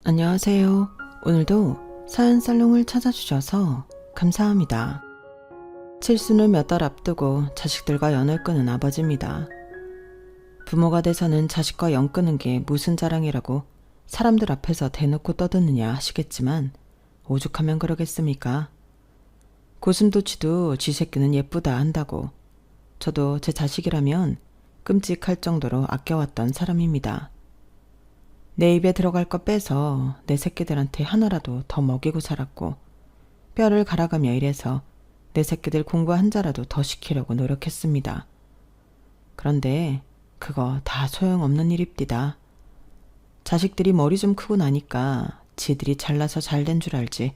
안녕하세요. 오늘도 사연 살롱을 찾아주셔서 감사합니다. 칠수는 몇 달 앞두고 자식들과 연을 끊은 아버지입니다. 부모가 돼서는 자식과 연 끊은 게 무슨 자랑이라고 사람들 앞에서 대놓고 떠드느냐 하시겠지만 오죽하면 그러겠습니까? 고슴도치도 쥐 새끼는 예쁘다 한다고 저도 제 자식이라면 끔찍할 정도로 아껴왔던 사람입니다. 내 입에 들어갈 거 빼서 내 새끼들한테 하나라도 더 먹이고 살았고 뼈를 갈아가며 일해서 내 새끼들 공부 한 자라도 더 시키려고 노력했습니다. 그런데 그거 다 소용없는 일입디다. 자식들이 머리 좀 크고 나니까 지들이 잘나서 잘된 줄 알지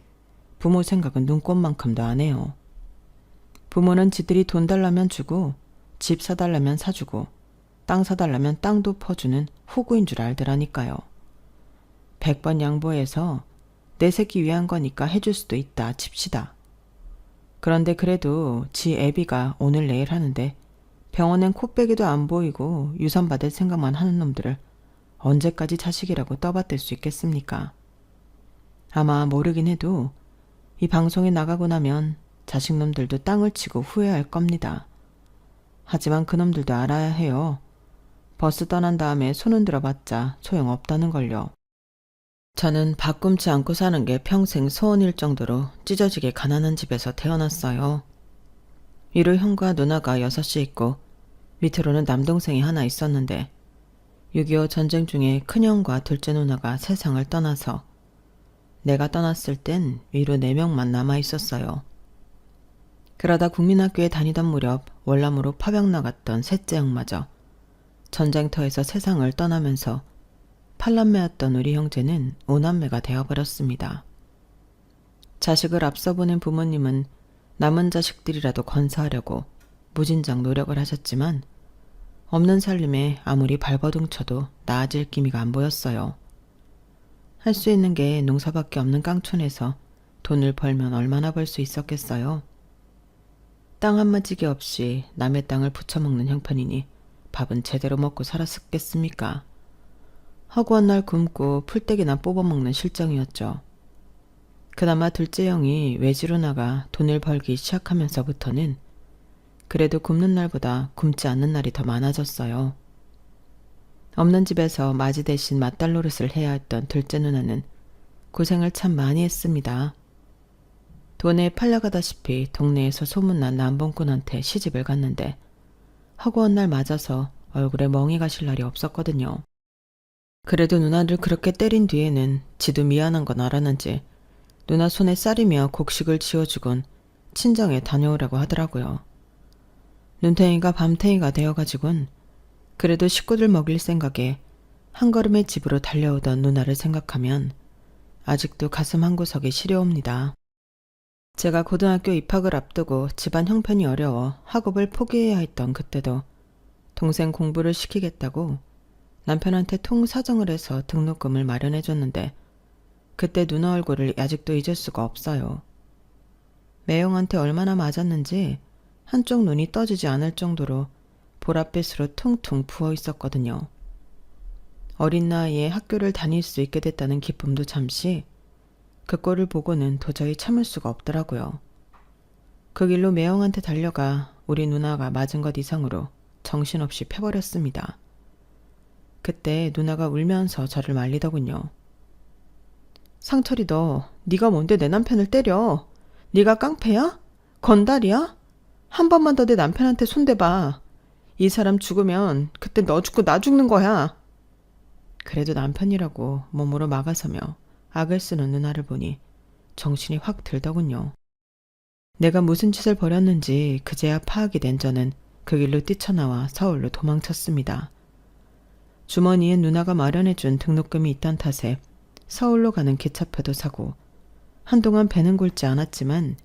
부모 생각은 눈꼽만큼도 안 해요. 부모는 지들이 돈 달라면 주고 집 사달라면 사주고 땅 사달라면 땅도 퍼주는 호구인 줄 알더라니까요. 100번 양보해서 내 새끼 위한 거니까 해줄 수도 있다 칩시다. 그런데 그래도 지 애비가 오늘 내일 하는데 병원엔 코빼기도 안 보이고 유산 받을 생각만 하는 놈들을 언제까지 자식이라고 떠받들 수 있겠습니까? 아마 모르긴 해도 이 방송에 나가고 나면 자식놈들도 땅을 치고 후회할 겁니다. 하지만 그놈들도 알아야 해요. 버스 떠난 다음에 손 흔들어 봤자 소용없다는 걸요. 저는 밥 굶지 않고 사는 게 평생 소원일 정도로 찢어지게 가난한 집에서 태어났어요. 위로 형과 누나가 6이 있고 밑으로는 남동생이 하나 있었는데 6.25 전쟁 중에 큰형과 둘째 누나가 세상을 떠나서 내가 떠났을 땐 위로 4명만 남아 있었어요. 그러다 국민학교에 다니던 무렵 월남으로 파병 나갔던 셋째 형마저 전쟁터에서 세상을 떠나면서 팔남매였던 우리 형제는 5남매가 되어버렸습니다. 자식을 앞서 보낸 부모님은 남은 자식들이라도 건사하려고 무진장 노력을 하셨지만 없는 살림에 아무리 발버둥 쳐도 나아질 기미가 안 보였어요. 할 수 있는 게 농사밖에 없는 깡촌에서 돈을 벌면 얼마나 벌 수 있었겠어요. 땅 한마지기 없이 남의 땅을 부쳐먹는 형편이니 밥은 제대로 먹고 살았겠습니까? 허구한 날 굶고 풀떼기나 뽑아먹는 실정이었죠. 그나마 둘째 형이 외지로 나가 돈을 벌기 시작하면서부터는 그래도 굶는 날보다 굶지 않는 날이 더 많아졌어요. 없는 집에서 맞이 대신 맏딸 노릇을 해야 했던 둘째 누나는 고생을 참 많이 했습니다. 돈에 팔려가다시피 동네에서 소문난 남봉꾼한테 시집을 갔는데 허구한 날 맞아서 얼굴에 멍이 가실 날이 없었거든요. 그래도 누나를 그렇게 때린 뒤에는 지도 미안한 건 알았는지 누나 손에 쌀이며 곡식을 지어주곤 친정에 다녀오라고 하더라고요. 눈탱이가 밤탱이가 되어가지곤 그래도 식구들 먹일 생각에 한 걸음의 집으로 달려오던 누나를 생각하면 아직도 가슴 한구석이 시려옵니다. 제가 고등학교 입학을 앞두고 집안 형편이 어려워 학업을 포기해야 했던 그때도 동생 공부를 시키겠다고 남편한테 통사정을 해서 등록금을 마련해줬는데 그때 누나 얼굴을 아직도 잊을 수가 없어요. 매형한테 얼마나 맞았는지 한쪽 눈이 떠지지 않을 정도로 보랏빛으로 퉁퉁 부어 있었거든요. 어린 나이에 학교를 다닐 수 있게 됐다는 기쁨도 잠시 그 꼴을 보고는 도저히 참을 수가 없더라고요. 그 길로 매형한테 달려가 우리 누나가 맞은 것 이상으로 정신없이 패버렸습니다. 그때 누나가 울면서 저를 말리더군요. 상철이 너 네가 뭔데 내 남편을 때려? 네가 깡패야? 건달이야? 한 번만 더 내 남편한테 손대봐. 이 사람 죽으면 그때 너 죽고 나 죽는 거야. 그래도 남편이라고 몸으로 막아서며 악을 쓰는 누나를 보니 정신이 확 들더군요. 내가 무슨 짓을 벌였는지 그제야 파악이 된 저는 그 길로 뛰쳐나와 서울로 도망쳤습니다. 주머니에 누나가 마련해준 등록금이 있던 탓에 서울로 가는 기차표도 사고 한동안 배는 곪지 않았지만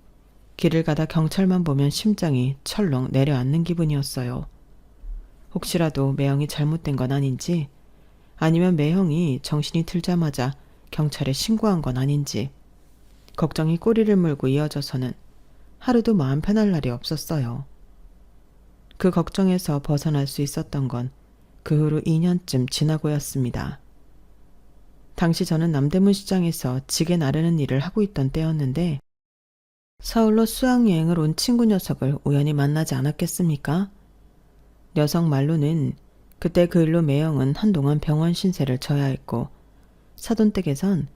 길을 가다 경찰만 보면 심장이 철렁 내려앉는 기분이었어요. 혹시라도 매형이 잘못된 건 아닌지 아니면 매형이 정신이 들자마자 경찰에 신고한 건 아닌지 걱정이 꼬리를 물고 이어져서는 하루도 마음 편할 날이 없었어요. 그 걱정에서 벗어날 수 있었던 건 그 후로 2년쯤 지나고였습니다. 당시 저는 남대문 시장에서 지게 나르는 일을 하고 있던 때였는데 서울로 수학여행을 온 친구 녀석을 우연히 만나지 않았겠습니까? 녀석 말로는 그때 그 일로 매형은 한동안 병원 신세를 져야 했고 사돈댁에선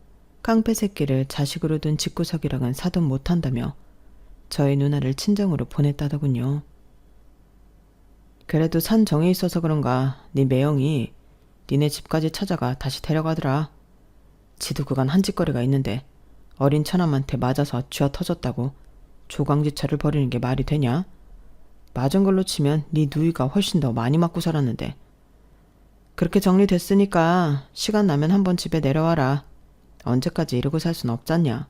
깡패 새끼를 자식으로 둔 집구석이랑은 사돈 못한다며 저희 누나를 친정으로 보냈다더군요. 그래도 산 정에 있어서 그런가 네 매형이 니네 집까지 찾아가 다시 데려가더라. 지도 그간 한 짓거리가 있는데 어린 처남한테 맞아서 쥐어 터졌다고 조강지처를 벌이는 게 말이 되냐? 맞은 걸로 치면 네 누이가 훨씬 더 많이 맞고 살았는데. 그렇게 정리됐으니까 시간 나면 한번 집에 내려와라. 언제까지 이러고 살 순 없잖냐.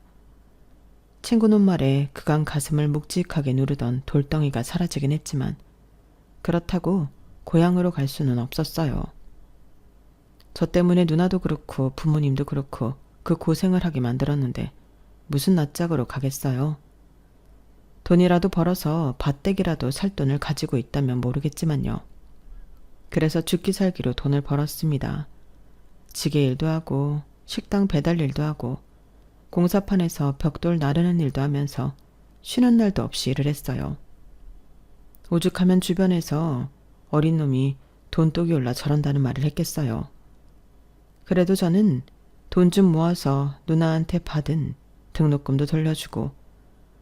친구는 말에 그간 가슴을 묵직하게 누르던 돌덩이가 사라지긴 했지만 그렇다고 고향으로 갈 수는 없었어요. 저 때문에 누나도 그렇고 부모님도 그렇고 그 고생을 하게 만들었는데 무슨 낯짝으로 가겠어요. 돈이라도 벌어서 밭대기라도 살 돈을 가지고 있다면 모르겠지만요. 그래서 죽기 살기로 돈을 벌었습니다. 지게 일도 하고 식당 배달 일도 하고 공사판에서 벽돌 나르는 일도 하면서 쉬는 날도 없이 일을 했어요. 오죽하면 주변에서 어린 놈이 돈독이 올라 저런다는 말을 했겠어요. 그래도 저는 돈 좀 모아서 누나한테 받은 등록금도 돌려주고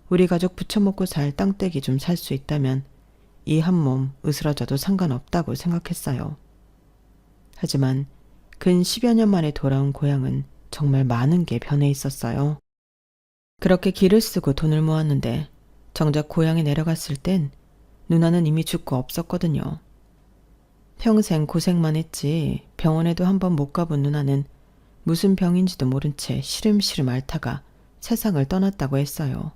우리 가족 부쳐먹고 살 땅떼기 좀 살 수 있다면 이 한 몸 으스러져도 상관없다고 생각했어요. 하지만 근 10여 년 만에 돌아온 고향은 정말 많은 게 변해 있었어요. 그렇게 길을 쓰고 돈을 모았는데 정작 고향에 내려갔을 땐 누나는 이미 죽고 없었거든요. 평생 고생만 했지 병원에도 한번 못 가본 누나는 무슨 병인지도 모른 채 시름시름 앓다가 세상을 떠났다고 했어요.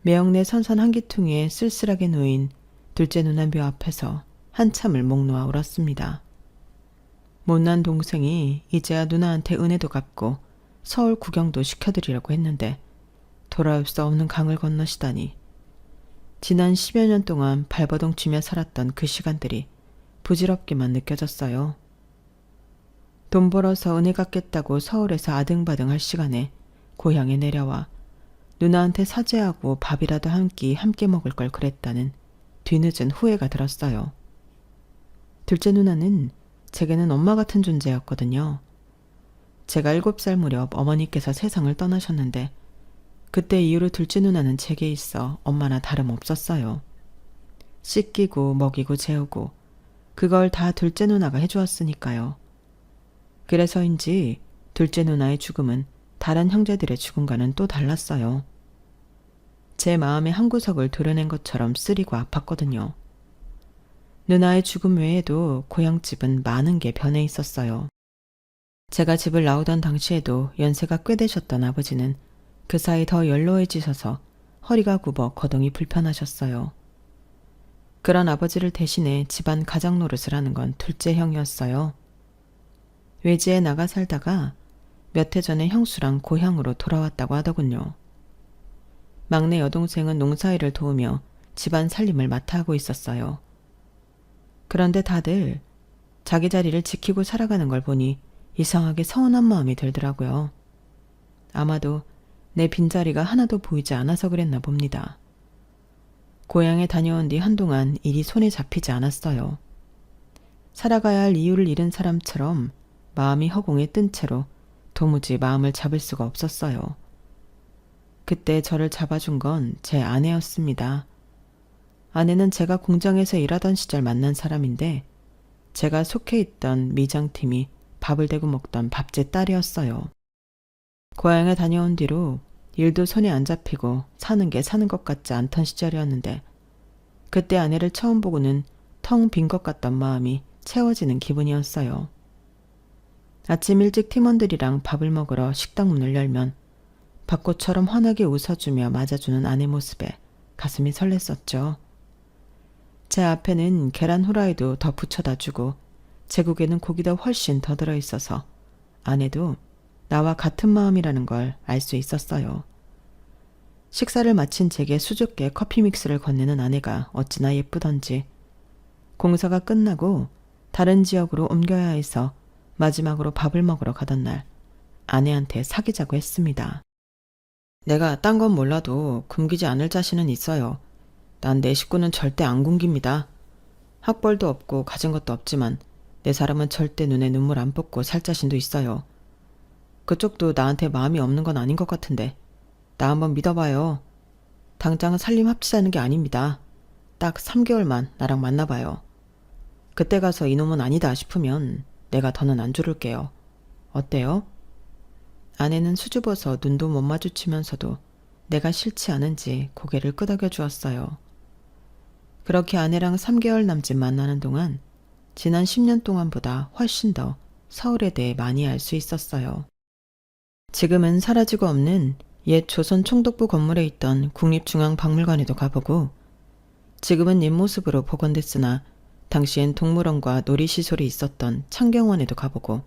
매형네 선선 한기퉁이에 쓸쓸하게 놓인 둘째 누나 묘 앞에서 한참을 목 놓아 울었습니다. 못난 동생이 이제야 누나한테 은혜도 갚고 서울 구경도 시켜드리려고 했는데 돌아올 수 없는 강을 건너시다니. 지난 10여 년 동안 발버둥 치며 살았던 그 시간들이 부질없게만 느껴졌어요. 돈 벌어서 은혜 갚겠다고 서울에서 아등바등 할 시간에 고향에 내려와 누나한테 사죄하고 밥이라도 한 끼 함께 먹을 걸 그랬다는 뒤늦은 후회가 들었어요. 둘째 누나는 제게는 엄마 같은 존재였거든요. 제가 7살 무렵 어머니께서 세상을 떠나셨는데 그때 이후로 둘째 누나는 제게 있어 엄마나 다름없었어요. 씻기고 먹이고 재우고 그걸 다 둘째 누나가 해주었으니까요. 그래서인지 둘째 누나의 죽음은 다른 형제들의 죽음과는 또 달랐어요. 제 마음의 한구석을 도려낸 것처럼 쓰리고 아팠거든요. 누나의 죽음 외에도 고향집은 많은 게 변해 있었어요. 제가 집을 나오던 당시에도 연세가 꽤 되셨던 아버지는 그 사이 더 연로해지셔서 허리가 굽어 거동이 불편하셨어요. 그런 아버지를 대신해 집안 가장 노릇을 하는 건 둘째 형이었어요. 외지에 나가 살다가 몇 해 전에 형수랑 고향으로 돌아왔다고 하더군요. 막내 여동생은 농사일을 도우며 집안 살림을 맡아 하고 있었어요. 그런데 다들 자기 자리를 지키고 살아가는 걸 보니 이상하게 서운한 마음이 들더라고요. 아마도 내 빈자리가 하나도 보이지 않아서 그랬나 봅니다. 고향에 다녀온 뒤 한동안 일이 손에 잡히지 않았어요. 살아가야 할 이유를 잃은 사람처럼 마음이 허공에 뜬 채로 도무지 마음을 잡을 수가 없었어요. 그때 저를 잡아준 건 제 아내였습니다. 아내는 제가 공장에서 일하던 시절 만난 사람인데 제가 속해 있던 미장팀이 밥을 대고 먹던 밥제 딸이었어요. 고향에 다녀온 뒤로 일도 손에 안 잡히고 사는 게 사는 것 같지 않던 시절이었는데 그때 아내를 처음 보고는 텅 빈 것 같던 마음이 채워지는 기분이었어요. 아침 일찍 팀원들이랑 밥을 먹으러 식당 문을 열면 벚꽃처럼 환하게 웃어주며 맞아주는 아내 모습에 가슴이 설렜었죠. 제 앞에는 계란 후라이도 더 부쳐다 주고 제국에는 고기도 훨씬 더 들어있어서 아내도 나와 같은 마음이라는 걸 알 수 있었어요. 식사를 마친 제게 수줍게 커피 믹스를 건네는 아내가 어찌나 예쁘던지 공사가 끝나고 다른 지역으로 옮겨야 해서 마지막으로 밥을 먹으러 가던 날 아내한테 사귀자고 했습니다. 내가 딴 건 몰라도 굶기지 않을 자신은 있어요. 난 내 식구는 절대 안 굶깁니다. 학벌도 없고 가진 것도 없지만 내 사람은 절대 눈에 눈물 안 뽑고 살 자신도 있어요. 그쪽도 나한테 마음이 없는 건 아닌 것 같은데 나 한번 믿어봐요. 당장 살림 합치자는 게 아닙니다. 딱 3개월만 나랑 만나봐요. 그때 가서 이놈은 아니다 싶으면 내가 더는 안 조를게요. 어때요? 아내는 수줍어서 눈도 못 마주치면서도 내가 싫지 않은지 고개를 끄덕여 주었어요. 그렇게 아내랑 3개월 남짓 만나는 동안 지난 10년 동안보다 훨씬 더 서울에 대해 많이 알 수 있었어요. 지금은 사라지고 없는 옛 조선 총독부 건물에 있던 국립중앙박물관에도 가보고 지금은 옛모습으로 복원됐으나 당시엔 동물원과 놀이시설이 있었던 창경원에도 가보고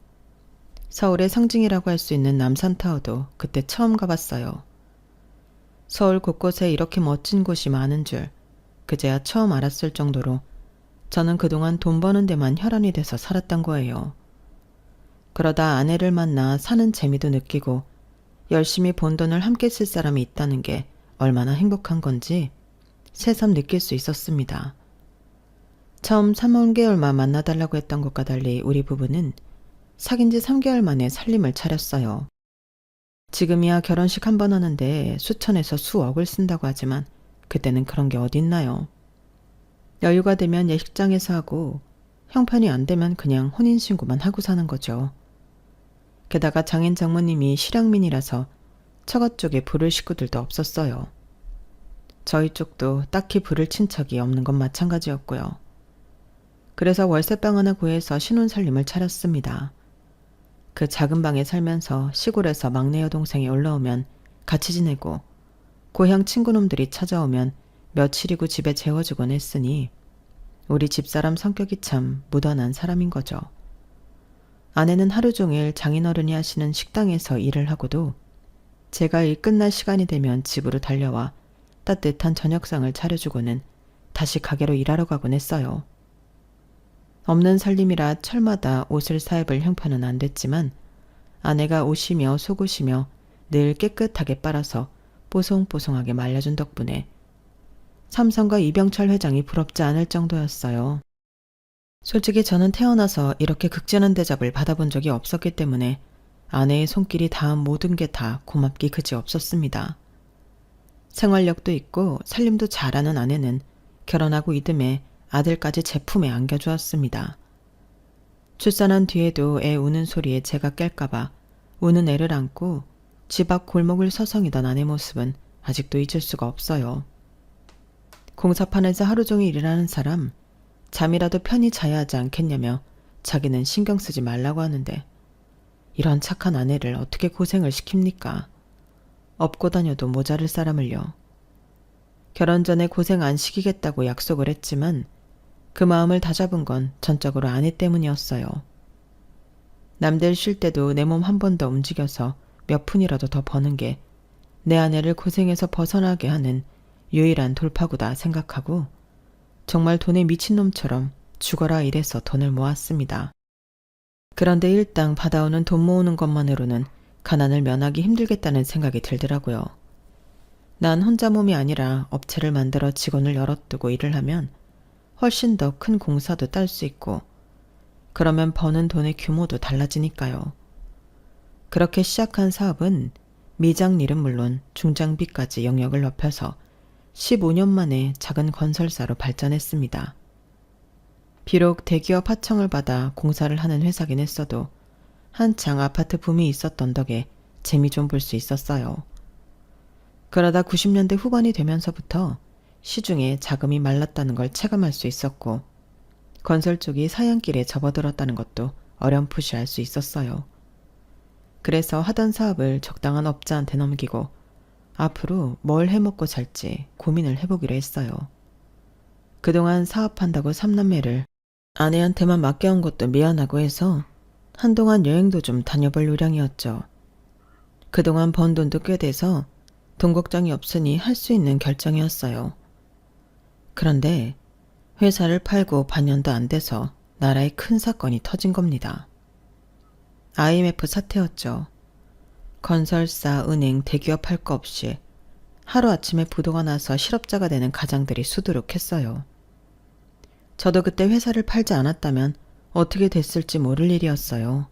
서울의 상징이라고 할 수 있는 남산타워도 그때 처음 가봤어요. 서울 곳곳에 이렇게 멋진 곳이 많은 줄 그제야 처음 알았을 정도로 저는 그동안 돈 버는 데만 혈안이 돼서 살았던 거예요. 그러다 아내를 만나 사는 재미도 느끼고 열심히 번 돈을 함께 쓸 사람이 있다는 게 얼마나 행복한 건지 새삼 느낄 수 있었습니다. 처음 3개월만 만나달라고 했던 것과 달리 우리 부부는 사귄 지 3개월 만에 살림을 차렸어요. 지금이야 결혼식 한 번 하는데 수천에서 수억을 쓴다고 하지만 그때는 그런 게 어딨나요. 여유가 되면 예식장에서 하고 형편이 안 되면 그냥 혼인신고만 하고 사는 거죠. 게다가 장인 장모님이 실향민이라서 처가 쪽에 부를 식구들도 없었어요. 저희 쪽도 딱히 부를 친척이 없는 건 마찬가지였고요. 그래서 월세방 하나 구해서 신혼살림을 차렸습니다. 그 작은 방에 살면서 시골에서 막내 여동생이 올라오면 같이 지내고 고향 친구놈들이 찾아오면 며칠이고 집에 재워주곤 했으니 우리 집사람 성격이 참 무던한 사람인 거죠. 아내는 하루 종일 장인어른이 하시는 식당에서 일을 하고도 제가 일 끝날 시간이 되면 집으로 달려와 따뜻한 저녁상을 차려주고는 다시 가게로 일하러 가곤 했어요. 없는 살림이라 철마다 옷을 사입을 형편은 안 됐지만 아내가 옷이며 속옷이며 늘 깨끗하게 빨아서 뽀송뽀송하게 말려준 덕분에 삼성과 이병철 회장이 부럽지 않을 정도였어요. 솔직히 저는 태어나서 이렇게 극진한 대접을 받아본 적이 없었기 때문에 아내의 손길이 닿은 모든 게 다 고맙기 그지 없었습니다. 생활력도 있고 살림도 잘하는 아내는 결혼하고 이듬해 아들까지 제 품에 안겨주었습니다. 출산한 뒤에도 애 우는 소리에 제가 깰까봐 우는 애를 안고 집 앞 골목을 서성이던 아내 모습은 아직도 잊을 수가 없어요. 공사판에서 하루 종일 일하는 사람 잠이라도 편히 자야 하지 않겠냐며 자기는 신경 쓰지 말라고 하는데 이런 착한 아내를 어떻게 고생을 시킵니까? 업고 다녀도 모자랄 사람을요. 결혼 전에 고생 안 시키겠다고 약속을 했지만 그 마음을 다잡은 건 전적으로 아내 때문이었어요. 남들 쉴 때도 내 몸 한 번 더 움직여서 몇 푼이라도 더 버는 게 내 아내를 고생에서 벗어나게 하는 유일한 돌파구다 생각하고 정말 돈에 미친놈처럼 죽어라 일해서 돈을 모았습니다. 그런데 일당 받아오는 돈 모으는 것만으로는 가난을 면하기 힘들겠다는 생각이 들더라고요. 난 혼자 몸이 아니라 업체를 만들어 직원을 여럿 두고 일을 하면 훨씬 더 큰 공사도 딸 수 있고 그러면 버는 돈의 규모도 달라지니까요. 그렇게 시작한 사업은 미장일은 물론 중장비까지 영역을 넓혀서 15년 만에 작은 건설사로 발전했습니다. 비록 대기업 하청을 받아 공사를 하는 회사긴 했어도 한창 아파트 붐이 있었던 덕에 재미 좀 볼 수 있었어요. 그러다 90년대 후반이 되면서부터 시중에 자금이 말랐다는 걸 체감할 수 있었고 건설 쪽이 사양길에 접어들었다는 것도 어렴풋이 알 수 있었어요. 그래서 하던 사업을 적당한 업자한테 넘기고 앞으로 뭘 해먹고 살지 고민을 해보기로 했어요. 그동안 사업한다고 삼남매를 아내한테만 맡겨온 것도 미안하고 해서 한동안 여행도 좀 다녀볼 요량이었죠. 그동안 번 돈도 꽤 돼서 돈 걱정이 없으니 할 수 있는 결정이었어요. 그런데 회사를 팔고 반년도 안 돼서 나라에 큰 사건이 터진 겁니다. IMF 사태였죠. 건설사, 은행, 대기업 할 거 없이 하루아침에 부도가 나서 실업자가 되는 가장들이 수두룩했어요. 저도 그때 회사를 팔지 않았다면 어떻게 됐을지 모를 일이었어요.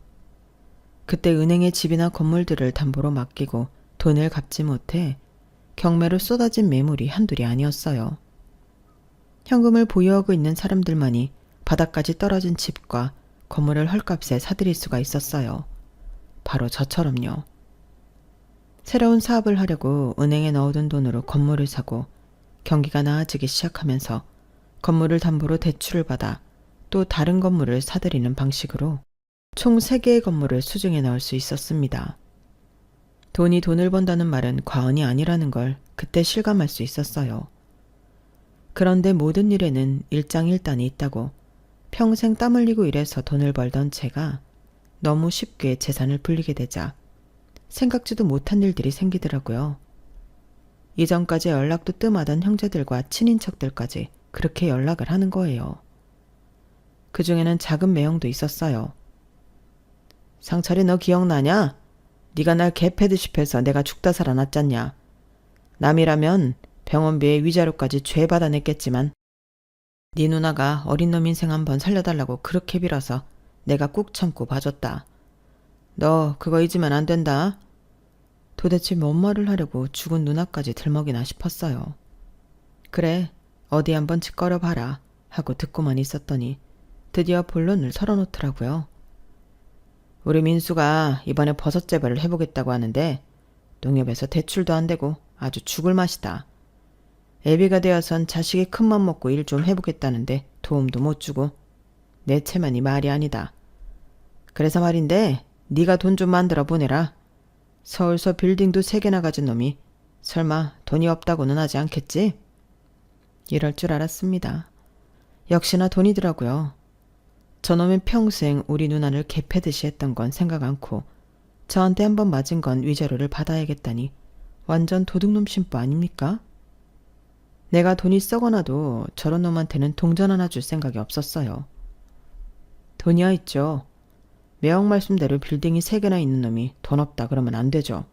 그때 은행에 집이나 건물들을 담보로 맡기고 돈을 갚지 못해 경매로 쏟아진 매물이 한둘이 아니었어요. 현금을 보유하고 있는 사람들만이 바닥까지 떨어진 집과 건물을 헐값에 사들일 수가 있었어요. 바로 저처럼요. 새로운 사업을 하려고 은행에 넣어둔 돈으로 건물을 사고 경기가 나아지기 시작하면서 건물을 담보로 대출을 받아 또 다른 건물을 사들이는 방식으로 총 3개의 건물을 수중에 넣을 수 있었습니다. 돈이 돈을 번다는 말은 과언이 아니라는 걸 그때 실감할 수 있었어요. 그런데 모든 일에는 일장일단이 있다고 평생 땀 흘리고 일해서 돈을 벌던 제가 너무 쉽게 재산을 불리게 되자 생각지도 못한 일들이 생기더라고요. 이전까지 연락도 뜸하던 형제들과 친인척들까지 그렇게 연락을 하는 거예요. 그 중에는 작은 매형도 있었어요. 상철이 너 기억나냐? 네가 날 개패듯이 해서 내가 죽다 살아났잖냐. 남이라면 병원비에 위자료까지 죄 받아냈겠지만 네 누나가 어린 놈 인생 한번 살려달라고 그렇게 빌어서 내가 꾹 참고 봐줬다. 너 그거 잊으면 안 된다. 도대체 뭔 말을 하려고 죽은 누나까지 들먹이나 싶었어요. 그래, 어디 한번 짓거려 봐라 하고 듣고만 있었더니 드디어 본론을 털어놓더라고요. 우리 민수가 이번에 버섯 재배를 해보겠다고 하는데 농협에서 대출도 안 되고 아주 죽을 맛이다. 애비가 되어선 자식이 큰맘 먹고 일 좀 해보겠다는데 도움도 못 주고 내 체면이 말이 아니다. 그래서 말인데 네가 돈 좀 만들어 보내라. 서울서 빌딩도 3개나 가진 놈이 설마 돈이 없다고는 하지 않겠지? 이럴 줄 알았습니다. 역시나 돈이더라고요. 저놈은 평생 우리 누나를 개패듯이 했던 건 생각 않고 저한테 한번 맞은 건 위자료를 받아야겠다니 완전 도둑놈 심보 아닙니까? 내가 돈이 썩어나도 저런 놈한테는 동전 하나 줄 생각이 없었어요. 돈이야 있죠. 매형 말씀대로 빌딩이 3개나 있는 놈이 돈 없다 그러면 안 되죠.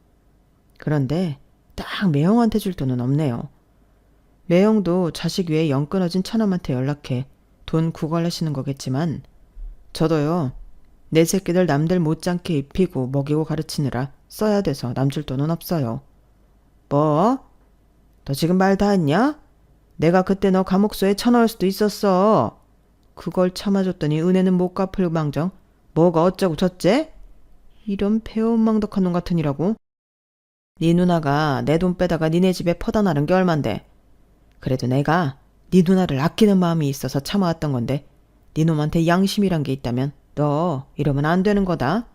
그런데 딱 매형한테 줄 돈은 없네요. 매형도 자식 위에 영 끊어진 처남한테 연락해 돈 구걸하시는 거겠지만 저도요. 내 새끼들 남들 못지않게 입히고 먹이고 가르치느라 써야 돼서 남줄 돈은 없어요. 뭐? 너 지금 말 다 했냐? 내가 그때 너 감옥소에 쳐넣을 수도 있었어. 그걸 참아줬더니 은혜는 못 갚을 망정 뭐가 어쩌고 저째? 이런 배은망덕한 놈 같은 이라고? 네 누나가 내 돈 빼다가 니네 집에 퍼다 나른 게 얼만데. 그래도 내가 네 누나를 아끼는 마음이 있어서 참아왔던 건데 네 놈한테 양심이란 게 있다면 너 이러면 안 되는 거다.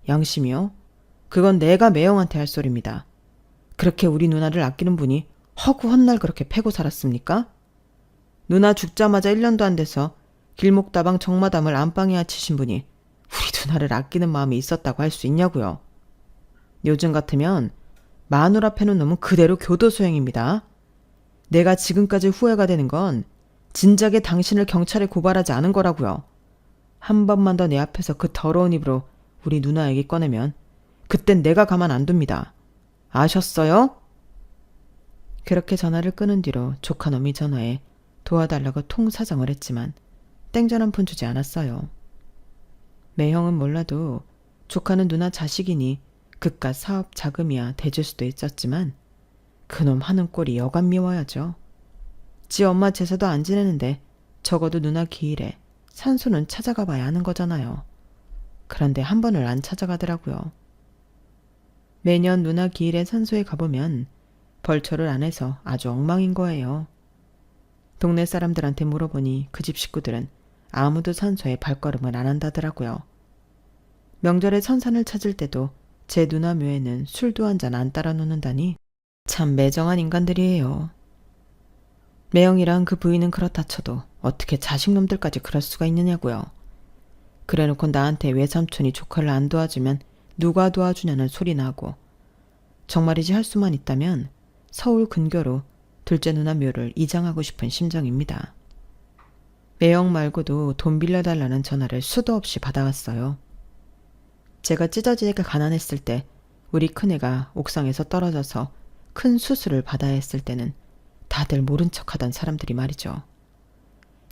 양심이요? 그건 내가 매형한테 할 소리입니다. 그렇게 우리 누나를 아끼는 분이 허구 헛날 그렇게 패고 살았습니까? 누나 죽자마자 1년도 안 돼서 길목다방 정마담을 안방에 앉히신 분이 우리 누나를 아끼는 마음이 있었다고 할 수 있냐고요. 요즘 같으면 마누라 패는 놈은 그대로 교도소행입니다. 내가 지금까지 후회가 되는 건 진작에 당신을 경찰에 고발하지 않은 거라고요. 한 번만 더 내 앞에서 그 더러운 입으로 우리 누나 얘기 꺼내면 그땐 내가 가만 안 둡니다. 아셨어요? 그렇게 전화를 끊은 뒤로 조카놈이 전화해 도와달라고 통사정을 했지만 땡전 한 푼 주지 않았어요. 매형은 몰라도 조카는 누나 자식이니 그깟 사업 자금이야 대줄 수도 있었지만 그놈 하는 꼴이 여간 미워야죠. 지 엄마 제사도 안 지내는데 적어도 누나 기일에 산소는 찾아가 봐야 하는 거잖아요. 그런데 한 번을 안 찾아가더라고요. 매년 누나 기일에 산소에 가보면 벌초를 안 해서 아주 엉망인 거예요. 동네 사람들한테 물어보니 그 집 식구들은 아무도 산소에 발걸음을 안 한다더라고요. 명절에 선산을 찾을 때도 제 누나 묘에는 술도 한 잔 안 따라 놓는다니 참 매정한 인간들이에요. 매형이랑 그 부인은 그렇다 쳐도 어떻게 자식놈들까지 그럴 수가 있느냐고요. 그래놓고 나한테 외삼촌이 조카를 안 도와주면 누가 도와주냐는 소리 나고 정말이지 할 수만 있다면 서울 근교로 둘째 누나 묘를 이장하고 싶은 심정입니다. 매형 말고도 돈 빌려달라는 전화를 수도 없이 받아왔어요. 제가 찢어지게 가난했을 때 우리 큰애가 옥상에서 떨어져서 큰 수술을 받아야 했을 때는 다들 모른 척하던 사람들이 말이죠.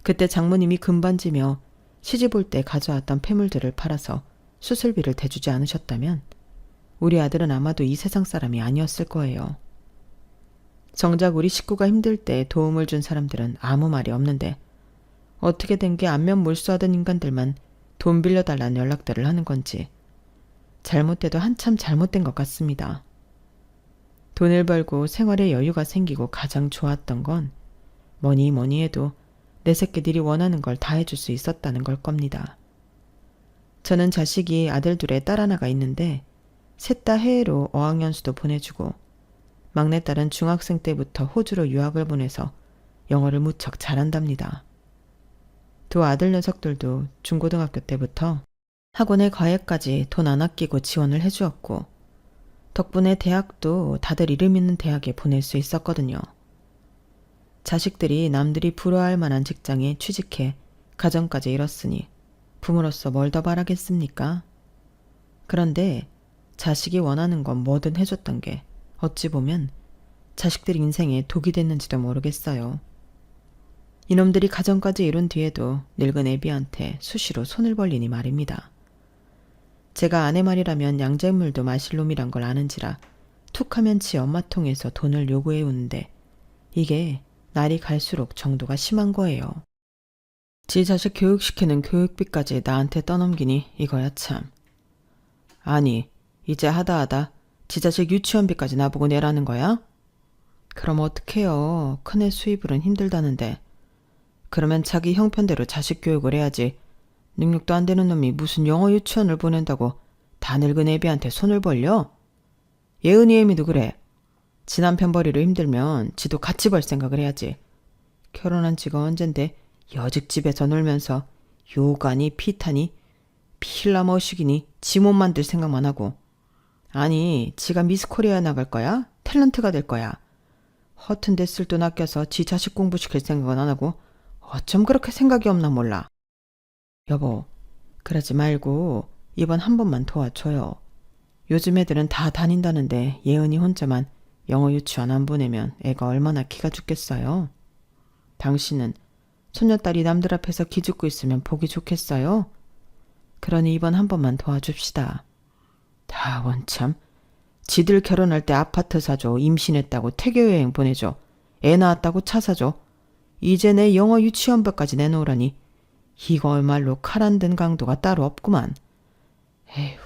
그때 장모님이 금반지며 시집 올 때 가져왔던 폐물들을 팔아서 수술비를 대주지 않으셨다면 우리 아들은 아마도 이 세상 사람이 아니었을 거예요. 정작 우리 식구가 힘들 때 도움을 준 사람들은 아무 말이 없는데 어떻게 된 게 안면 몰수하던 인간들만 돈 빌려달라는 연락들을 하는 건지 잘못돼도 한참 잘못된 것 같습니다. 돈을 벌고 생활에 여유가 생기고 가장 좋았던 건 뭐니 해도 내 새끼들이 원하는 걸 다 해줄 수 있었다는 걸 겁니다. 저는 자식이 아들 둘에 딸 하나가 있는데 셋 다 해외로 어학연수도 보내주고 막내딸은 중학생 때부터 호주로 유학을 보내서 영어를 무척 잘한답니다. 두 아들 녀석들도 중고등학교 때부터 학원에 과외까지 돈 안 아끼고 지원을 해주었고 덕분에 대학도 다들 이름 있는 대학에 보낼 수 있었거든요. 자식들이 남들이 부러워할 만한 직장에 취직해 가정까지 이뤘으니 부모로서 뭘 더 바라겠습니까? 그런데 자식이 원하는 건 뭐든 해줬던 게 어찌 보면 자식들 인생에 독이 됐는지도 모르겠어요. 이놈들이 가정까지 이룬 뒤에도 늙은 애비한테 수시로 손을 벌리니 말입니다. 제가 아내 말이라면 양잿물도 마실 놈이란 걸 아는지라 툭하면 지 엄마 통해서 돈을 요구해 오는데 이게 날이 갈수록 정도가 심한 거예요. 지 자식 교육시키는 교육비까지 나한테 떠넘기니 이거야 참. 아니 이제 하다 지 자식 유치원비까지 나보고 내라는 거야? 그럼 어떡해요. 큰애 수입으론 힘들다는데. 그러면 자기 형편대로 자식 교육을 해야지. 능력도 안 되는 놈이 무슨 영어 유치원을 보낸다고 다 늙은 애비한테 손을 벌려? 예은이 애미도 그래. 지 남편 벌이로 힘들면 지도 같이 벌 생각을 해야지. 결혼한 지가 언젠데 여직 집에서 놀면서 요가니 피타니 필라 머시기니 지 몸 만들 생각만 하고. 아니 지가 미스 코리아 나갈 거야? 탤런트가 될 거야. 허튼 데 쓸 돈 아껴서 지 자식 공부시킬 생각은 안 하고 어쩜 그렇게 생각이 없나 몰라. 여보, 그러지 말고 이번 한 번만 도와줘요. 요즘 애들은 다 다닌다는데 예은이 혼자만 영어 유치원 안 보내면 애가 얼마나 기가 죽겠어요. 당신은 손녀딸이 남들 앞에서 기죽고 있으면 보기 좋겠어요? 그러니 이번 한 번만 도와줍시다. 다 원참. 지들 결혼할 때 아파트 사줘, 임신했다고 태교여행 보내줘, 애 낳았다고 차 사줘. 이제 내 영어 유치원비까지 내놓으라니 이거말로 칼 안 든 강도가 따로 없구만. 에휴,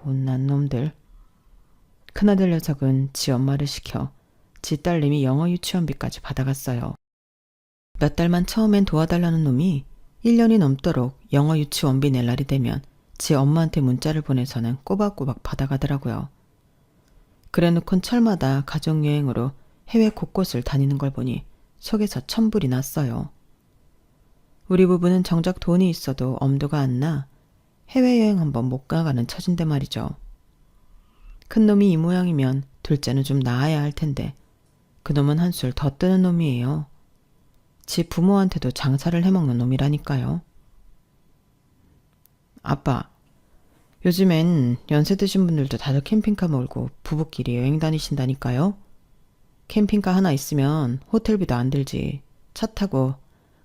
못난 놈들. 큰아들 녀석은 지 엄마를 시켜 지 딸님이 영어 유치원비까지 받아갔어요. 몇 달만 처음엔 도와달라는 놈이 1년이 넘도록 영어 유치원비 낼 날이 되면 지 엄마한테 문자를 보내서는 꼬박꼬박 받아가더라고요. 그래놓곤 철마다 가족여행으로 해외 곳곳을 다니는 걸 보니 속에서 천불이 났어요. 우리 부부는 정작 돈이 있어도 엄두가 안 나 해외여행 한번 못 가가는 처진데 말이죠. 큰놈이 이 모양이면 둘째는 좀 나아야 할 텐데 그놈은 한술 더 뜨는 놈이에요. 지 부모한테도 장사를 해먹는 놈이라니까요. 아빠, 요즘엔 연세 드신 분들도 다들 캠핑카 몰고 부부끼리 여행 다니신다니까요. 캠핑카 하나 있으면 호텔비도 안 들지. 차 타고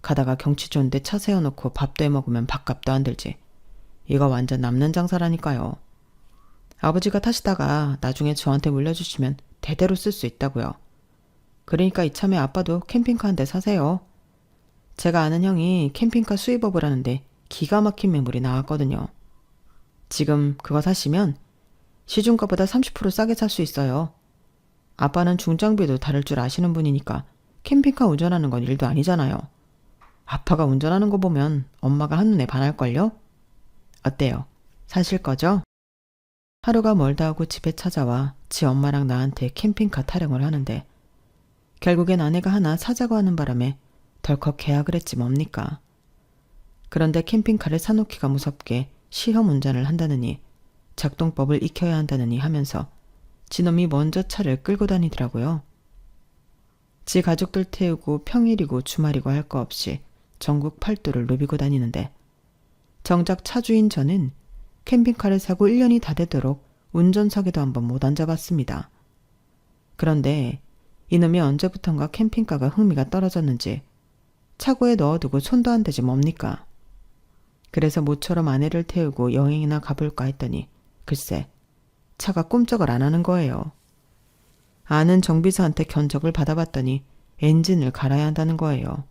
가다가 경치 좋은데 차 세워놓고 밥도 해먹으면 밥값도 안 들지. 이거 완전 남는 장사라니까요. 아버지가 타시다가 나중에 저한테 물려주시면 대대로 쓸 수 있다고요. 그러니까 이참에 아빠도 캠핑카 한 대 사세요. 제가 아는 형이 캠핑카 수입업을 하는데 기가 막힌 매물이 나왔거든요. 지금 그거 사시면 시중가보다 30% 싸게 살 수 있어요. 아빠는 중장비도 다룰 줄 아시는 분이니까 캠핑카 운전하는 건 일도 아니잖아요. 아빠가 운전하는 거 보면 엄마가 한눈에 반할걸요? 어때요? 사실 거죠? 하루가 멀다 하고 집에 찾아와 지 엄마랑 나한테 캠핑카 타령을 하는데 결국엔 아내가 하나 사자고 하는 바람에 덜컥 계약을 했지 뭡니까. 그런데 캠핑카를 사놓기가 무섭게 시험 운전을 한다느니 작동법을 익혀야 한다느니 하면서 지놈이 먼저 차를 끌고 다니더라고요. 지 가족들 태우고 평일이고 주말이고 할 거 없이 전국 팔도를 누비고 다니는데 정작 차주인 저는 캠핑카를 사고 1년이 다 되도록 운전석에도 한번 못 앉아봤습니다. 그런데 이놈이 언제부턴가 캠핑카가 흥미가 떨어졌는지 차고에 넣어두고 손도 안 대지 뭡니까? 그래서 모처럼 아내를 태우고 여행이나 가볼까 했더니 글쎄 차가 꼼짝을 안 하는 거예요. 아는 정비사한테 견적을 받아봤더니 엔진을 갈아야 한다는 거예요.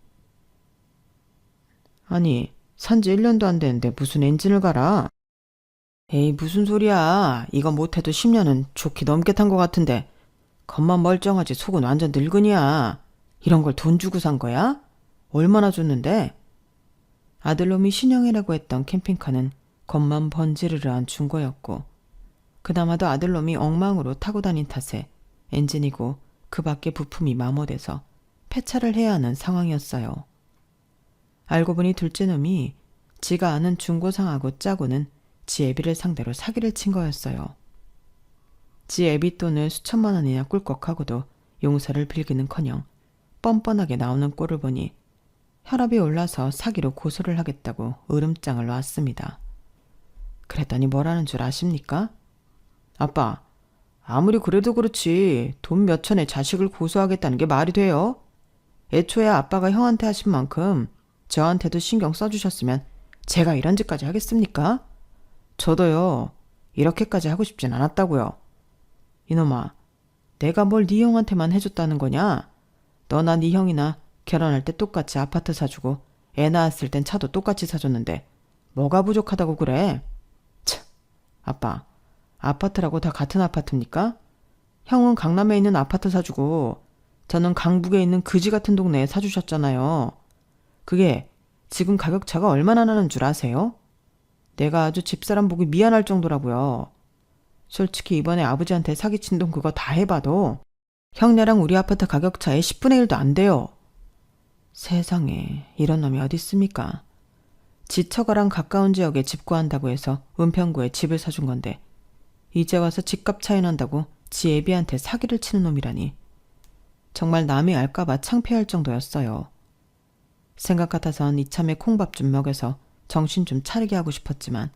아니, 산지 1년도 안 됐는데 무슨 엔진을 갈아? 에이, 무슨 소리야. 이거 못해도 10년은 좋게 넘게 탄 것 같은데 겉만 멀쩡하지 속은 완전 늙은이야. 이런 걸 돈 주고 산 거야? 얼마나 줬는데? 아들놈이 신형이라고 했던 캠핑카는 겉만 번지르르한 중고였고 그나마도 아들놈이 엉망으로 타고 다닌 탓에 엔진이고 그 밖에 부품이 마모돼서 폐차를 해야 하는 상황이었어요. 알고 보니 둘째 놈이 지가 아는 중고상하고 짜고는 지 애비를 상대로 사기를 친 거였어요. 지 애비 돈을 수천만 원이나 꿀꺽하고도 용서를 빌기는커녕 뻔뻔하게 나오는 꼴을 보니 혈압이 올라서 사기로 고소를 하겠다고 으름장을 놨습니다. 그랬더니 뭐라는 줄 아십니까? 아빠, 아무리 그래도 그렇지 돈 몇천에 자식을 고소하겠다는 게 말이 돼요? 애초에 아빠가 형한테 하신 만큼 저한테도 신경 써주셨으면 제가 이런 짓까지 하겠습니까? 저도요, 이렇게까지 하고 싶진 않았다고요. 이놈아, 내가 뭘 네 형한테만 해줬다는 거냐? 너나 네 형이나 결혼할 때 똑같이 아파트 사주고 애 낳았을 땐 차도 똑같이 사줬는데 뭐가 부족하다고 그래? 참, 아빠, 아파트라고 다 같은 아파트입니까? 형은 강남에 있는 아파트 사주고 저는 강북에 있는 그지 같은 동네에 사주셨잖아요. 그게 지금 가격 차가 얼마나 나는 줄 아세요? 내가 아주 집사람 보기 미안할 정도라고요. 솔직히 이번에 아버지한테 사기친 돈 그거 다 해봐도 형네랑 우리 아파트 가격 차에 10분의 1도 안 돼요. 세상에 이런 놈이 어디 있습니까? 지 처가랑 가까운 지역에 집 구한다고 해서 은평구에 집을 사준 건데 이제 와서 집값 차이 난다고 지 애비한테 사기를 치는 놈이라니. 정말 남이 알까봐 창피할 정도였어요. 생각 같아선 이참에 콩밥 좀 먹여서 정신 좀 차리게 하고 싶었지만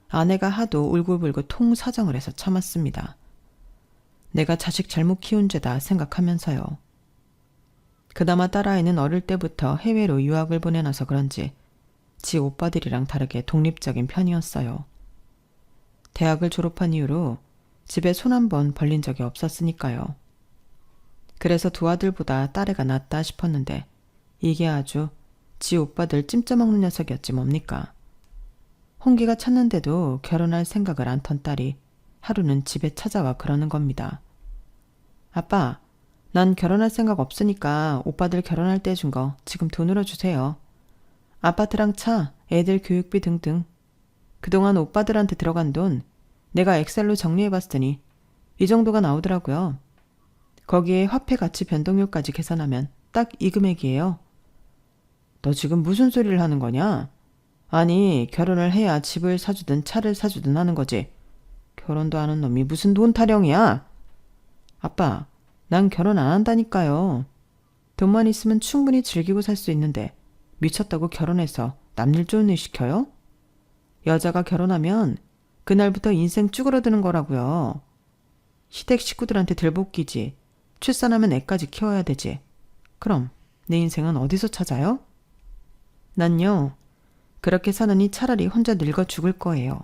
아내가 하도 울고불고 통사정을 해서 참았습니다. 내가 자식 잘못 키운 죄다 생각하면서요. 그나마 딸아이는 어릴 때부터 해외로 유학을 보내놔서 그런지 지 오빠들이랑 다르게 독립적인 편이었어요. 대학을 졸업한 이후로 집에 손 한 번 벌린 적이 없었으니까요. 그래서 두 아들보다 딸애가 낫다 싶었는데 이게 아주 지 오빠들 찜쪄먹는 녀석이었지 뭡니까. 홍기가 찼는데도 결혼할 생각을 안 턴 딸이 하루는 집에 찾아와 그러는 겁니다. 아빠, 난 결혼할 생각 없으니까 오빠들 결혼할 때 준 거 지금 돈으로 주세요. 아파트랑 차, 애들 교육비 등등. 그동안 오빠들한테 들어간 돈 내가 엑셀로 정리해봤더니 이 정도가 나오더라고요. 거기에 화폐 가치 변동률까지 계산하면 딱 이 금액이에요. 너 지금 무슨 소리를 하는 거냐? 아니, 결혼을 해야 집을 사주든 차를 사주든 하는 거지. 결혼도 안 한 놈이 무슨 돈 타령이야? 아빠, 난 결혼 안 한다니까요. 돈만 있으면 충분히 즐기고 살 수 있는데 미쳤다고 결혼해서 남일 좋은 일 시켜요? 여자가 결혼하면 그날부터 인생 쭈그러드는 거라고요. 시댁 식구들한테 들볶이지. 출산하면 애까지 키워야 되지. 그럼 내 인생은 어디서 찾아요? 난요, 그렇게 사느니 차라리 혼자 늙어 죽을 거예요.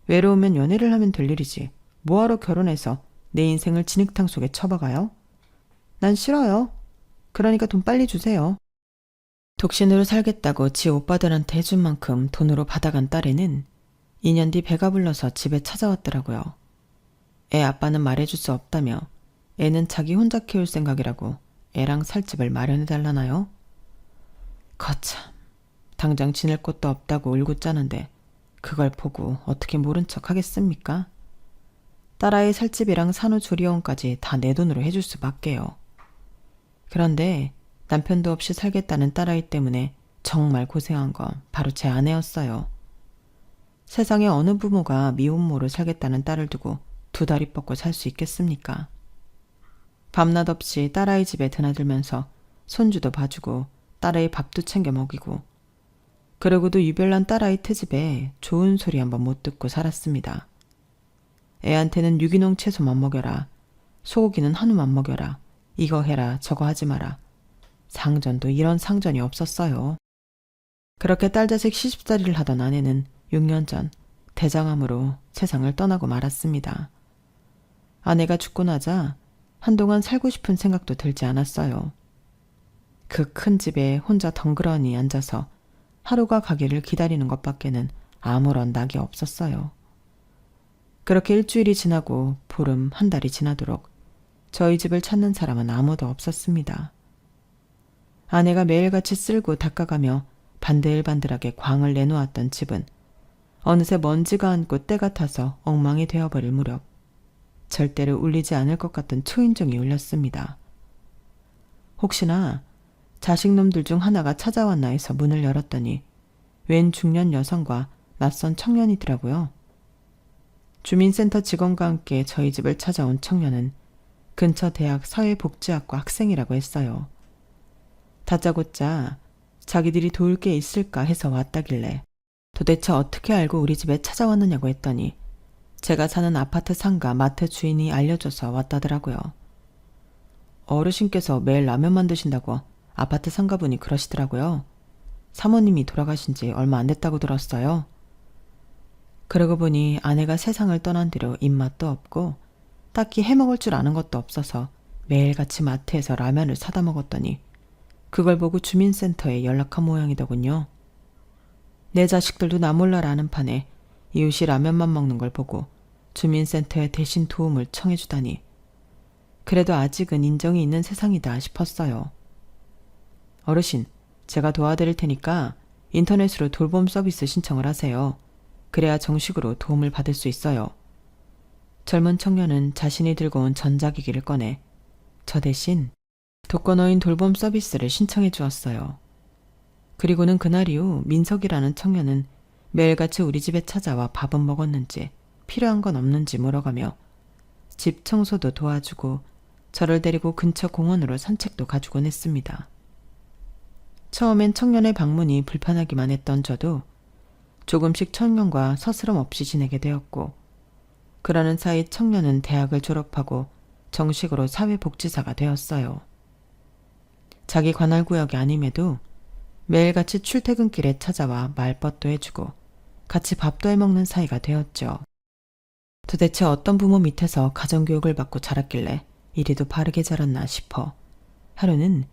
외로우면 연애를 하면 될 일이지. 뭐하러 결혼해서 내 인생을 진흙탕 속에 쳐박아요? 난 싫어요. 그러니까 돈 빨리 주세요. 독신으로 살겠다고 지 오빠들한테 해준 만큼 돈으로 받아간 딸애는 2년 뒤 배가 불러서 집에 찾아왔더라고요. 애 아빠는 말해줄 수 없다며 애는 자기 혼자 키울 생각이라고 애랑 살 집을 마련해달라나요? 거참, 당장 지낼 곳도 없다고 울고 짜는데 그걸 보고 어떻게 모른 척 하겠습니까? 딸아이 살집이랑 산후조리원까지 다 내 돈으로 해줄 수밖에요. 그런데 남편도 없이 살겠다는 딸아이 때문에 정말 고생한 건 바로 제 아내였어요. 세상에 어느 부모가 미혼모로 살겠다는 딸을 두고 두 다리 뻗고 살 수 있겠습니까? 밤낮 없이 딸아이 집에 드나들면서 손주도 봐주고 딸아이 밥도 챙겨 먹이고 그러고도 유별난 딸아이 트집에 좋은 소리 한번 못 듣고 살았습니다. 애한테는 유기농 채소만 먹여라. 소고기는 한우만 먹여라. 이거 해라 저거 하지 마라. 상전도 이런 상전이 없었어요. 그렇게 딸자식 시집살이를 하던 아내는 6년 전 대장암으로 세상을 떠나고 말았습니다. 아내가 죽고 나자 한동안 살고 싶은 생각도 들지 않았어요. 그 큰 집에 혼자 덩그러니 앉아서 하루가 가기를 기다리는 것밖에는 아무런 낙이 없었어요. 그렇게 일주일이 지나고 보름 한 달이 지나도록 저희 집을 찾는 사람은 아무도 없었습니다. 아내가 매일같이 쓸고 닦아가며 반들반들하게 광을 내놓았던 집은 어느새 먼지가 앉고 때가 타서 엉망이 되어버릴 무렵 절대로 울리지 않을 것 같던 초인종이 울렸습니다. 혹시나 자식놈들 중 하나가 찾아왔나 해서 문을 열었더니 웬 중년 여성과 낯선 청년이더라고요. 주민센터 직원과 함께 저희 집을 찾아온 청년은 근처 대학 사회복지학과 학생이라고 했어요. 다짜고짜 자기들이 도울 게 있을까 해서 왔다길래 도대체 어떻게 알고 우리 집에 찾아왔느냐고 했더니 제가 사는 아파트 상가 마트 주인이 알려줘서 왔다더라고요. 어르신께서 매일 라면 만드신다고 아파트 상가분이 그러시더라고요. 사모님이 돌아가신 지 얼마 안 됐다고 들었어요. 그러고 보니 아내가 세상을 떠난 뒤로 입맛도 없고 딱히 해먹을 줄 아는 것도 없어서 매일같이 마트에서 라면을 사다 먹었더니 그걸 보고 주민센터에 연락한 모양이더군요. 내 자식들도 나 몰라라 하는 판에 이웃이 라면만 먹는 걸 보고 주민센터에 대신 도움을 청해주다니 그래도 아직은 인정이 있는 세상이다 싶었어요. 어르신, 제가 도와드릴 테니까 인터넷으로 돌봄 서비스 신청을 하세요. 그래야 정식으로 도움을 받을 수 있어요. 젊은 청년은 자신이 들고 온 전자기기를 꺼내 저 대신 독거노인 돌봄 서비스를 신청해 주었어요. 그리고는 그날 이후 민석이라는 청년은 매일같이 우리 집에 찾아와 밥은 먹었는지 필요한 건 없는지 물어가며 집 청소도 도와주고 저를 데리고 근처 공원으로 산책도 가주곤 했습니다. 처음엔 청년의 방문이 불편하기만 했던 저도 조금씩 청년과 서스럼 없이 지내게 되었고 그러는 사이 청년은 대학을 졸업하고 정식으로 사회복지사가 되었어요. 자기 관할구역이 아님에도 매일같이 출퇴근길에 찾아와 말벗도 해주고 같이 밥도 해먹는 사이가 되었죠. 도대체 어떤 부모 밑에서 가정교육을 받고 자랐길래 이리도 바르게 자랐나 싶어 하루는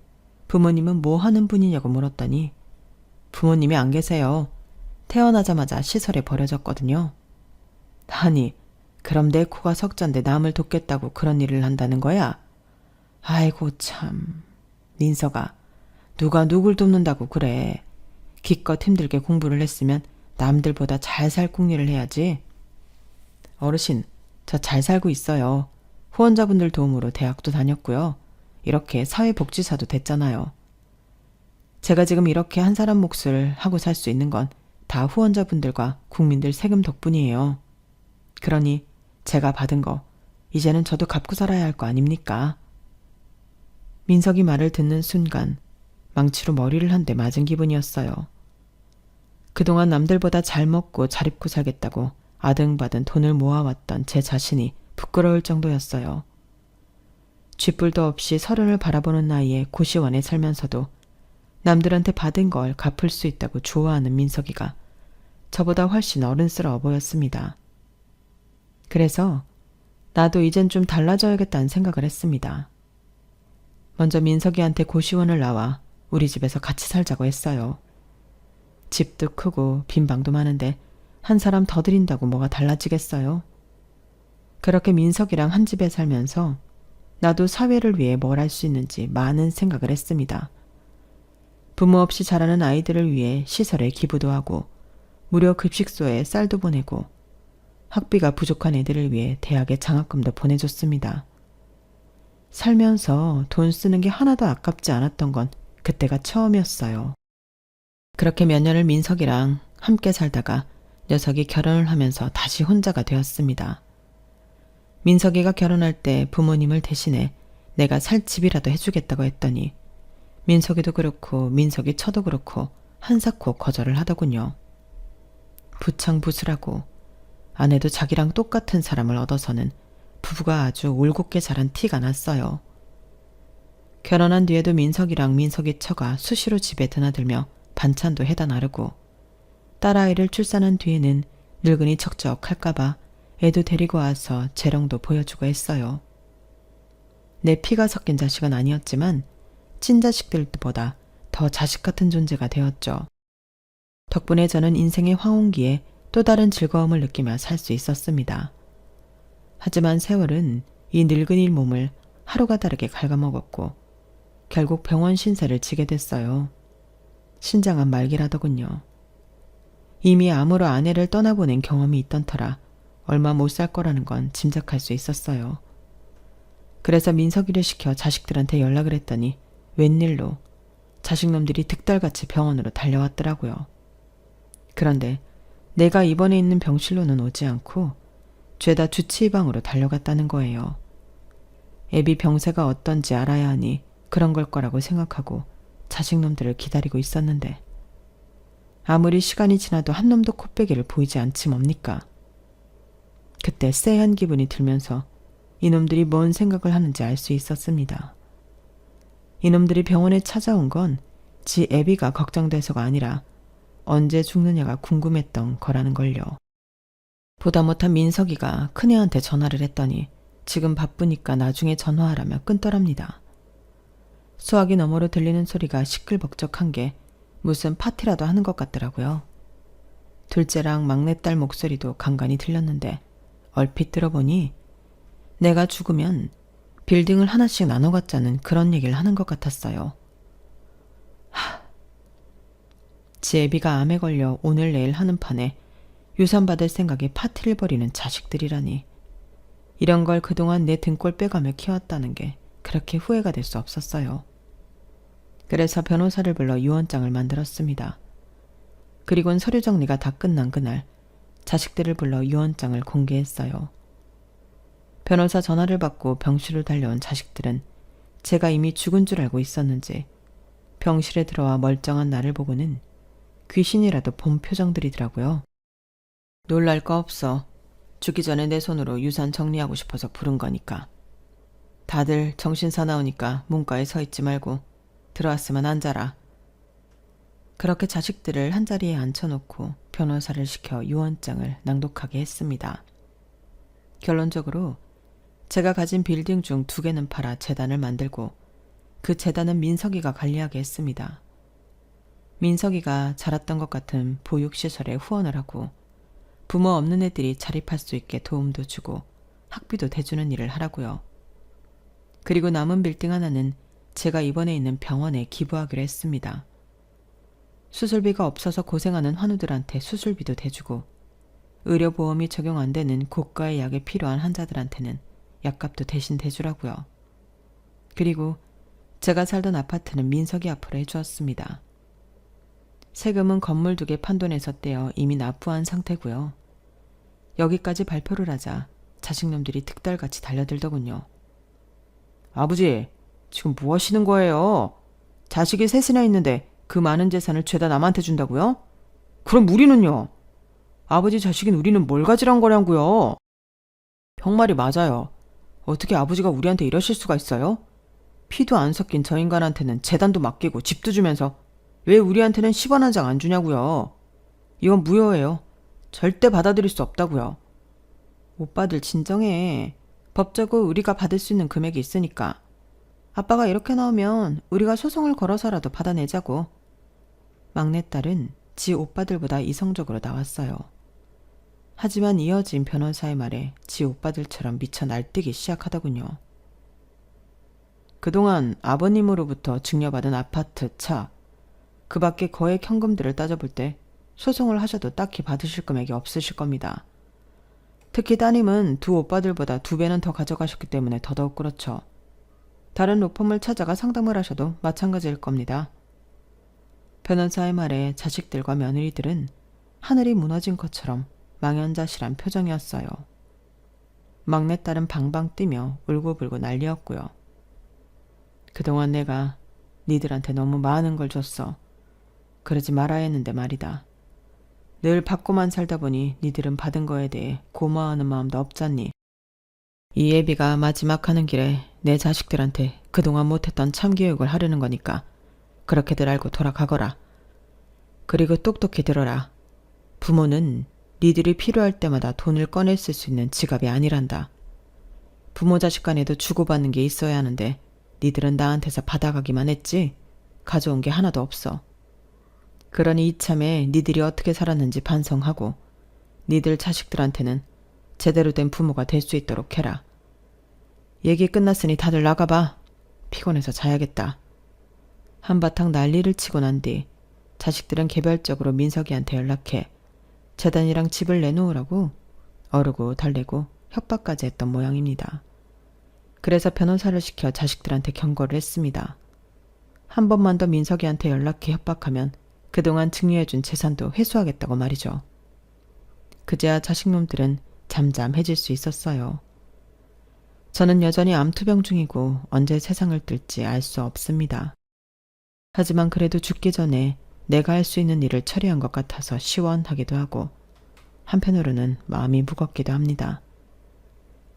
부모님은 뭐 하는 분이냐고 물었더니 부모님이 안 계세요. 태어나자마자 시설에 버려졌거든요. 아니, 그럼 내 코가 석잔데 남을 돕겠다고 그런 일을 한다는 거야? 아이고 참, 민서가 누가 누굴 돕는다고 그래. 기껏 힘들게 공부를 했으면 남들보다 잘 살 궁리를 해야지. 어르신, 저 잘 살고 있어요. 후원자분들 도움으로 대학도 다녔고요. 이렇게 사회복지사도 됐잖아요. 제가 지금 이렇게 한 사람 몫을 하고 살 수 있는 건 다 후원자분들과 국민들 세금 덕분이에요. 그러니 제가 받은 거 이제는 저도 갚고 살아야 할 거 아닙니까? 민석이 말을 듣는 순간 망치로 머리를 한 대 맞은 기분이었어요. 그동안 남들보다 잘 먹고 잘 입고 살겠다고 아등바등 돈을 모아왔던 제 자신이 부끄러울 정도였어요. 쥐뿔도 없이 서른을 바라보는 나이에 고시원에 살면서도 남들한테 받은 걸 갚을 수 있다고 좋아하는 민석이가 저보다 훨씬 어른스러워 보였습니다. 그래서 나도 이젠 좀 달라져야겠다는 생각을 했습니다. 먼저 민석이한테 고시원을 나와 우리 집에서 같이 살자고 했어요. 집도 크고 빈 방도 많은데 한 사람 더 들인다고 뭐가 달라지겠어요? 그렇게 민석이랑 한 집에 살면서 나도 사회를 위해 뭘 할 수 있는지 많은 생각을 했습니다. 부모 없이 자라는 아이들을 위해 시설에 기부도 하고 무료 급식소에 쌀도 보내고 학비가 부족한 애들을 위해 대학에 장학금도 보내줬습니다. 살면서 돈 쓰는 게 하나도 아깝지 않았던 건 그때가 처음이었어요. 그렇게 몇 년을 민석이랑 함께 살다가 녀석이 결혼을 하면서 다시 혼자가 되었습니다. 민석이가 결혼할 때 부모님을 대신해 내가 살 집이라도 해주겠다고 했더니 민석이도 그렇고 민석이 처도 그렇고 한사코 거절을 하더군요. 부창부수라고 아내도 자기랑 똑같은 사람을 얻어서는 부부가 아주 올곧게 자란 티가 났어요. 결혼한 뒤에도 민석이랑 민석이 처가 수시로 집에 드나들며 반찬도 해다 나르고 딸아이를 출산한 뒤에는 늙은이 척척할까봐 애도 데리고 와서 재롱도 보여주고 했어요. 내 피가 섞인 자식은 아니었지만 친자식들보다 더 자식 같은 존재가 되었죠. 덕분에 저는 인생의 황혼기에 또 다른 즐거움을 느끼며 살 수 있었습니다. 하지만 세월은 이 늙은이 몸을 하루가 다르게 갉아먹었고 결국 병원 신세를 지게 됐어요. 신장한 말기라더군요. 이미 암으로 아내를 떠나보낸 경험이 있던 터라 얼마 못 살 거라는 건 짐작할 수 있었어요. 그래서 민석이를 시켜 자식들한테 연락을 했더니 웬일로 자식놈들이 득달같이 병원으로 달려왔더라고요. 그런데 내가 입원해 있는 병실로는 오지 않고 죄다 주치의방으로 달려갔다는 거예요. 애비 병세가 어떤지 알아야 하니 그런 걸 거라고 생각하고 자식놈들을 기다리고 있었는데 아무리 시간이 지나도 한 놈도 코빼기를 보이지 않지 뭡니까? 그때 쎄한 기분이 들면서 이놈들이 뭔 생각을 하는지 알 수 있었습니다. 이놈들이 병원에 찾아온 건 지 애비가 걱정돼서가 아니라 언제 죽느냐가 궁금했던 거라는 걸요. 보다 못한 민석이가 큰애한테 전화를 했더니 지금 바쁘니까 나중에 전화하라며 끊더랍니다. 수화기 너머로 들리는 소리가 시끌벅적한 게 무슨 파티라도 하는 것 같더라고요. 둘째랑 막내딸 목소리도 간간히 들렸는데 얼핏 들어보니 내가 죽으면 빌딩을 하나씩 나눠 갖자는 그런 얘기를 하는 것 같았어요. 지 애비가 암에 걸려 오늘 내일 하는 판에 유산 받을 생각에 파티를 벌이는 자식들이라니. 이런 걸 그동안 내 등골 빼가며 키웠다는 게 그렇게 후회가 될 수 없었어요. 그래서 변호사를 불러 유언장을 만들었습니다. 그리고는 서류 정리가 다 끝난 그날 자식들을 불러 유언장을 공개했어요. 변호사 전화를 받고 병실로 달려온 자식들은 제가 이미 죽은 줄 알고 있었는지 병실에 들어와 멀쩡한 나를 보고는 귀신이라도 본 표정들이더라고요. 놀랄 거 없어. 죽기 전에 내 손으로 유산 정리하고 싶어서 부른 거니까. 다들 정신 사나우니까 문과에 서 있지 말고 들어왔으면 앉아라. 그렇게 자식들을 한자리에 앉혀놓고 변호사를 시켜 유언장을 낭독하게 했습니다. 결론적으로 제가 가진 빌딩 중 2개는 팔아 재단을 만들고 그 재단은 민석이가 관리하게 했습니다. 민석이가 자랐던 것 같은 보육시설에 후원을 하고 부모 없는 애들이 자립할 수 있게 도움도 주고 학비도 대주는 일을 하라고요. 그리고 남은 빌딩 하나는 제가 입원해 있는 병원에 기부하기로 했습니다. 수술비가 없어서 고생하는 환우들한테 수술비도 대주고 의료보험이 적용 안 되는 고가의 약이 필요한 환자들한테는 약값도 대신 대주라고요. 그리고 제가 살던 아파트는 민석이 앞으로 해주었습니다. 세금은 건물 2개 판돈에서 떼어 이미 납부한 상태고요. 여기까지 발표를 하자 자식놈들이 득달같이 달려들더군요. 아버지, 지금 뭐 하시는 거예요? 자식이 3이나 있는데 그 많은 재산을 죄다 남한테 준다고요? 그럼 우리는요? 아버지 자식인 우리는 뭘 가지란 거냐고요? 형 말이 맞아요. 어떻게 아버지가 우리한테 이러실 수가 있어요? 피도 안 섞인 저 인간한테는 재단도 맡기고 집도 주면서 왜 우리한테는 10원 한 장 안 주냐고요? 이건 무효예요. 절대 받아들일 수 없다고요. 오빠들 진정해. 법적으로 우리가 받을 수 있는 금액이 있으니까. 아빠가 이렇게 나오면 우리가 소송을 걸어서라도 받아내자고. 막내딸은 지 오빠들보다 이성적으로 나왔어요. 하지만 이어진 변호사의 말에 지 오빠들처럼 미쳐 날뛰기 시작하더군요. 그동안 아버님으로부터 증여받은 아파트, 차, 그 밖에 거액 현금들을 따져볼 때 소송을 하셔도 딱히 받으실 금액이 없으실 겁니다. 특히 따님은 2 오빠들보다 2배는 더 가져가셨기 때문에 더더욱 그렇죠. 다른 로펌을 찾아가 상담을 하셔도 마찬가지일 겁니다. 변호사의 말에 자식들과 며느리들은 하늘이 무너진 것처럼 망연자실한 표정이었어요. 막내딸은 방방 뛰며 울고불고 난리였고요. 그동안 내가 니들한테 너무 많은 걸 줬어. 그러지 말아야 했는데 말이다. 늘 받고만 살다 보니 니들은 받은 거에 대해 고마워하는 마음도 없잖니. 이 예비가 마지막 하는 길에 내 자식들한테 그동안 못했던 참교육을 하려는 거니까 그렇게들 알고 돌아가거라. 그리고 똑똑히 들어라. 부모는 니들이 필요할 때마다 돈을 꺼내 쓸 수 있는 지갑이 아니란다. 부모 자식 간에도 주고받는 게 있어야 하는데 니들은 나한테서 받아가기만 했지 가져온 게 하나도 없어. 그러니 이참에 니들이 어떻게 살았는지 반성하고 니들 자식들한테는 제대로 된 부모가 될 수 있도록 해라. 얘기 끝났으니 다들 나가봐. 피곤해서 자야겠다. 한바탕 난리를 치고 난 뒤 자식들은 개별적으로 민석이한테 연락해 재단이랑 집을 내놓으라고 어르고 달래고 협박까지 했던 모양입니다. 그래서 변호사를 시켜 자식들한테 경고를 했습니다. 한 번만 더 민석이한테 연락해 협박하면 그동안 증여해준 재산도 회수하겠다고 말이죠. 그제야 자식놈들은 잠잠해질 수 있었어요. 저는 여전히 암투병 중이고 언제 세상을 뜰지 알 수 없습니다. 하지만 그래도 죽기 전에 내가 할 수 있는 일을 처리한 것 같아서 시원하기도 하고 한편으로는 마음이 무겁기도 합니다.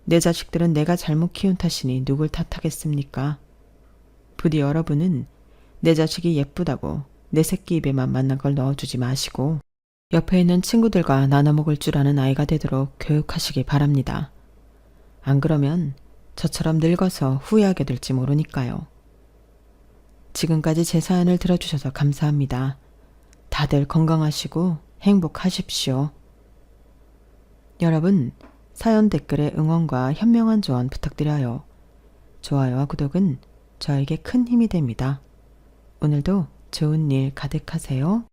내 자식들은 내가 잘못 키운 탓이니 누굴 탓하겠습니까? 부디 여러분은 내 자식이 예쁘다고 내 새끼 입에만 만난 걸 넣어주지 마시고 옆에 있는 친구들과 나눠 먹을 줄 아는 아이가 되도록 교육하시기 바랍니다. 안 그러면 저처럼 늙어서 후회하게 될지 모르니까요. 지금까지 제 사연을 들어주셔서 감사합니다. 다들 건강하시고 행복하십시오. 여러분, 사연 댓글에 응원과 현명한 조언 부탁드려요. 좋아요와 구독은 저에게 큰 힘이 됩니다. 오늘도 좋은 일 가득하세요.